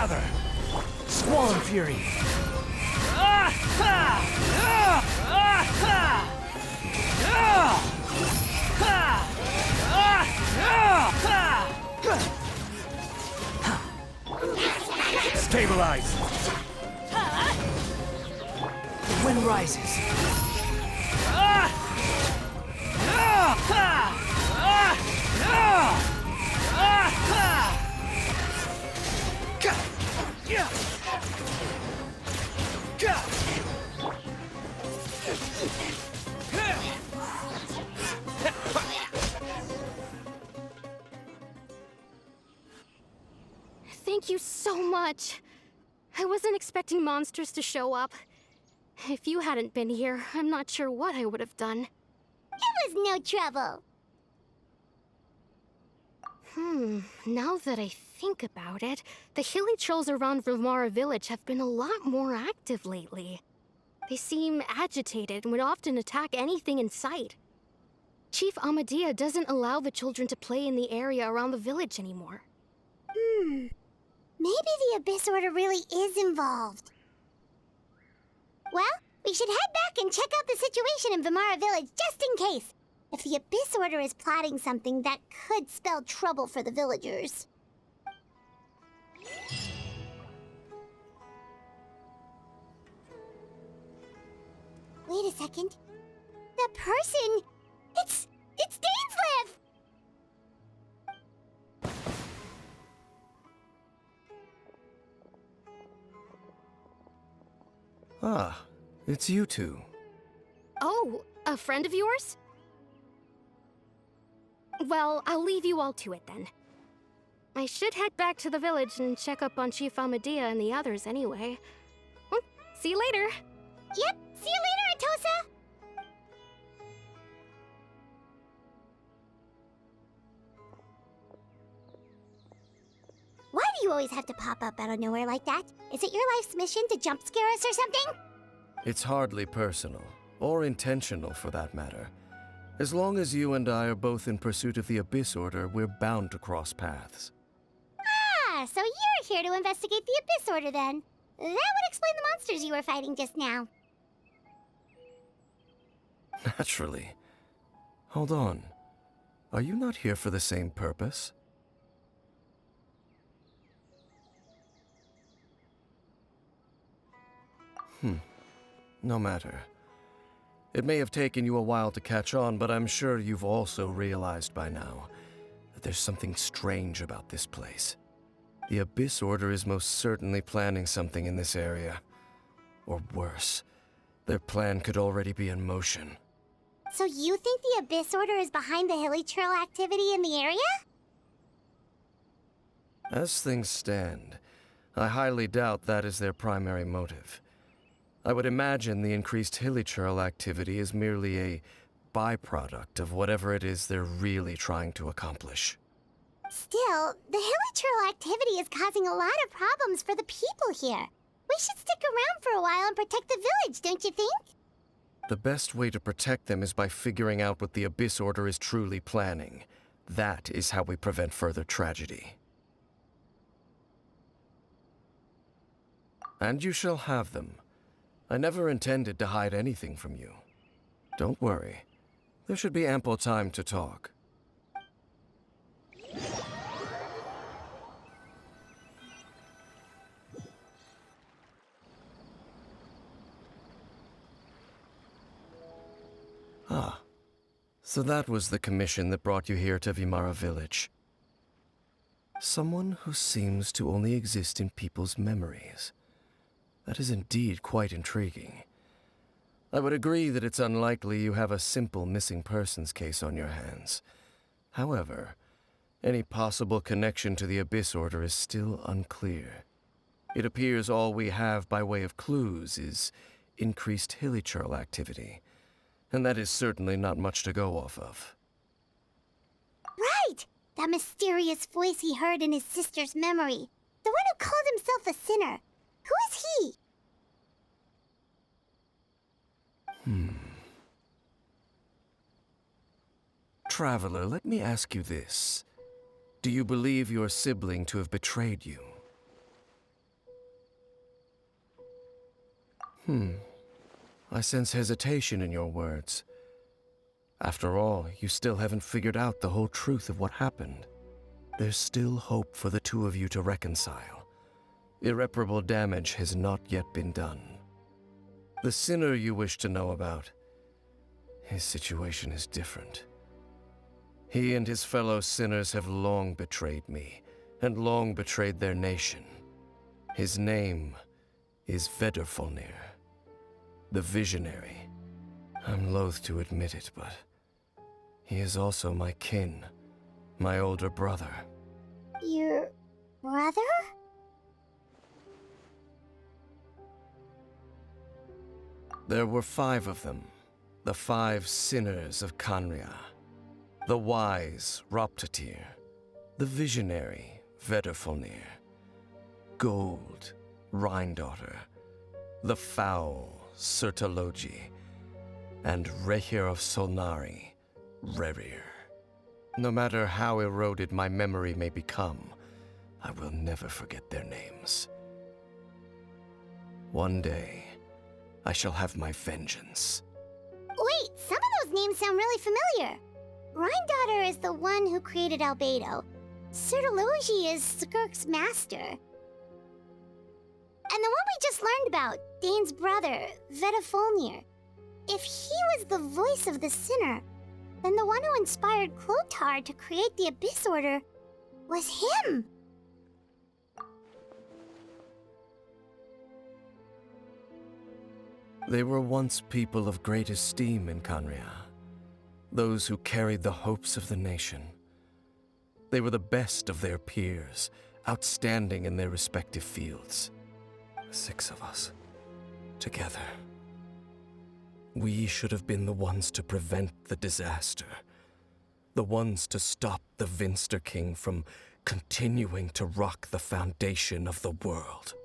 Gather! Squall Fury! Stabilize! The wind rises. Thank you so much. I wasn't expecting monsters to show up. If you hadn't been here, I'm not sure what I would have done. It was no trouble. Now that I think about it, the hilly trolls around Vimara village have been a lot more active lately. They seem agitated and would often attack anything in sight. Chief Amadea doesn't allow the children to play in the area around the village anymore. Maybe the Abyss Order really is involved. Well, we should head back and check out the situation in Vimara village just in case. If the Abyss Order is plotting something that could spell trouble for the villagers. Wait a second. The person... It's Dainsleif! Ah, it's you two. Oh, a friend of yours? Well, I'll leave you all to it then. I should head back to the village and check up on Chief Amadea and the others anyway. Well, see you later. Yep, see you later, Atosa! Why do you always have to pop up out of nowhere like that? Is it your life's mission to jump scare us or something? It's hardly personal, or intentional for that matter. As long as you and I are both in pursuit of the Abyss Order, we're bound to cross paths. Ah, so you're here to investigate the Abyss Order then. That would explain the monsters you were fighting just now. Naturally. Hold on. Are you not here for the same purpose? No matter. It may have taken you a while to catch on, but I'm sure you've also realized by now that there's something strange about this place. The Abyss Order is most certainly planning something in this area. Or worse, their plan could already be in motion. So you think the Abyss Order is behind the hilly trail activity in the area? As things stand, I highly doubt that is their primary motive. I would imagine the increased hilichurl activity is merely a byproduct of whatever it is they're really trying to accomplish. Still, the hilichurl activity is causing a lot of problems for the people here. We should stick around for a while and protect the village, don't you think? The best way to protect them is by figuring out what the Abyss Order is truly planning. That is how we prevent further tragedy. And you shall have them. I never intended to hide anything from you. Don't worry. There should be ample time to talk. Ah. So that was the commission that brought you here to Vimara village. Someone who seems to only exist in people's memories. That is indeed quite intriguing. I would agree that it's unlikely you have a simple missing persons case on your hands. However, any possible connection to the Abyss Order is still unclear. It appears all we have by way of clues is increased hilichurl activity, and that is certainly not much to go off of. Right! That mysterious voice he heard in his sister's memory. The one who called himself a sinner. Who is he? Traveler, let me ask you this. Do you believe your sibling to have betrayed you? I sense hesitation in your words. After all, you still haven't figured out the whole truth of what happened. There's still hope for the two of you to reconcile. Irreparable damage has not yet been done. The sinner you wish to know about, his situation is different. He and his fellow sinners have long betrayed me, and long betrayed their nation. His name is Vedrfolnir, the Visionary. I'm loath to admit it, but he is also my kin, my older brother. Your brother? There were 5 of them, the 5 sinners of Canria. The wise Roptatir, the visionary Vedrfolnir, Gold Rhindaughter, the foul Sertologi, and Rehir of Solnari, Rerir. No matter how eroded my memory may become, I will never forget their names. One day, I shall have my vengeance. Wait, some of those names sound really familiar. Rhindaughter is the one who created Albedo. Sertologi is Skirk's master. And the one we just learned about, Dane's brother, Vedrfolnir. If he was the voice of the sinner, then the one who inspired Clothar to create the Abyss Order was him. They were once people of great esteem in Canria, those who carried the hopes of the nation. They were the best of their peers, outstanding in their respective fields. 6 of us, together. We should have been the ones to prevent the disaster, the ones to stop the Vinster King from continuing to rock the foundation of the world.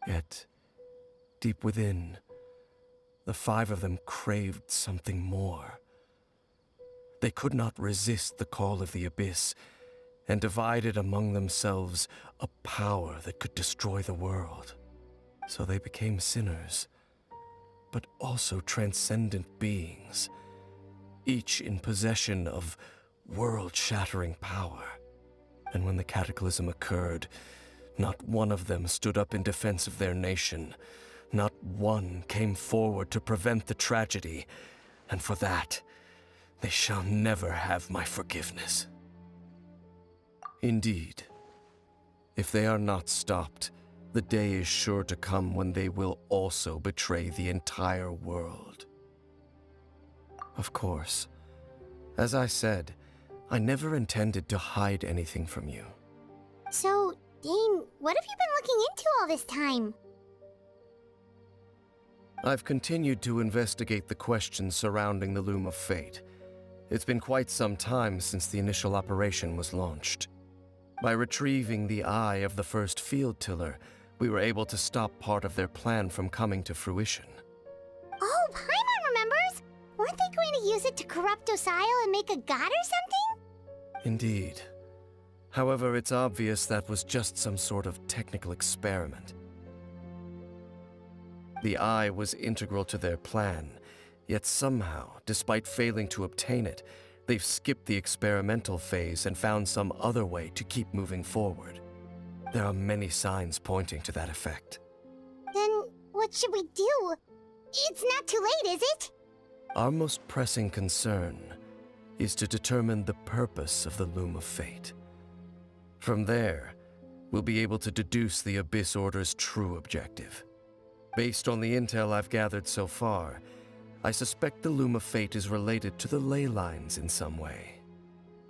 Yet, deep within, the 5 of them craved something more. They could not resist the call of the Abyss, and divided among themselves a power that could destroy the world. So they became sinners, but also transcendent beings, each in possession of world-shattering power. And when the cataclysm occurred, not one of them stood up in defense of their nation. Not one came forward to prevent the tragedy, and for that, they shall never have my forgiveness. Indeed, if they are not stopped, the day is sure to come when they will also betray the entire world. Of course, as I said, I never intended to hide anything from you. So, Dane, what have you been looking into all this time? I've continued to investigate the questions surrounding the Loom of Fate. It's been quite some time since the initial operation was launched. By retrieving the eye of the first field tiller, we were able to stop part of their plan from coming to fruition. Oh, Paimon remembers! Weren't they going to use it to corrupt Osial and make a god or something? Indeed. However, it's obvious that was just some sort of technical experiment. The eye was integral to their plan, yet somehow, despite failing to obtain it, they've skipped the experimental phase and found some other way to keep moving forward. There are many signs pointing to that effect. Then what should we do? It's not too late, is it? Our most pressing concern is to determine the purpose of the Loom of Fate. From there, we'll be able to deduce the Abyss Order's true objective. Based on the intel I've gathered so far, I suspect the Loom of Fate is related to the ley lines in some way.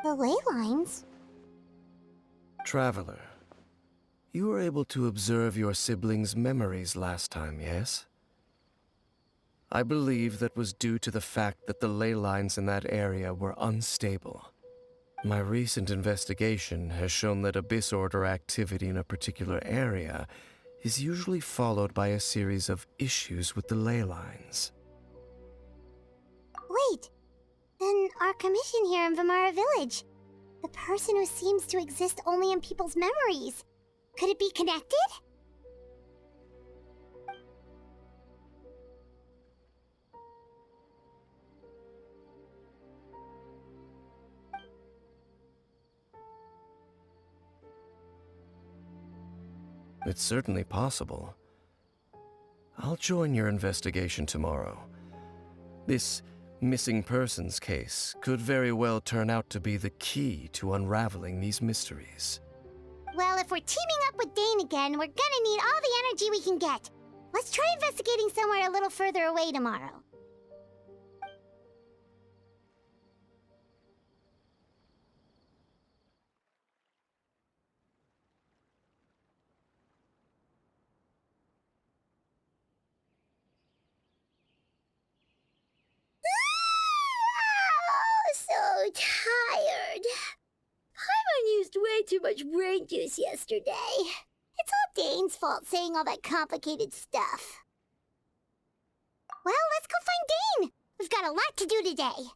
The ley lines? Traveler, you were able to observe your siblings' memories last time, yes? I believe that was due to the fact that the ley lines in that area were unstable. My recent investigation has shown that Abyss Order activity in a particular area is usually followed by a series of issues with the ley lines. Wait, then our commission here in Vimara Village, the person who seems to exist only in people's memories, could it be connected? It's certainly possible. I'll join your investigation tomorrow. This missing persons case could very well turn out to be the key to unraveling these mysteries. Well, if we're teaming up with Dane again, we're gonna need all the energy we can get. Let's try investigating somewhere a little further away tomorrow. Oh, so tired. Paimon used way too much brain juice yesterday. It's all Dane's fault saying all that complicated stuff. Well, let's go find Dane. We've got a lot to do today.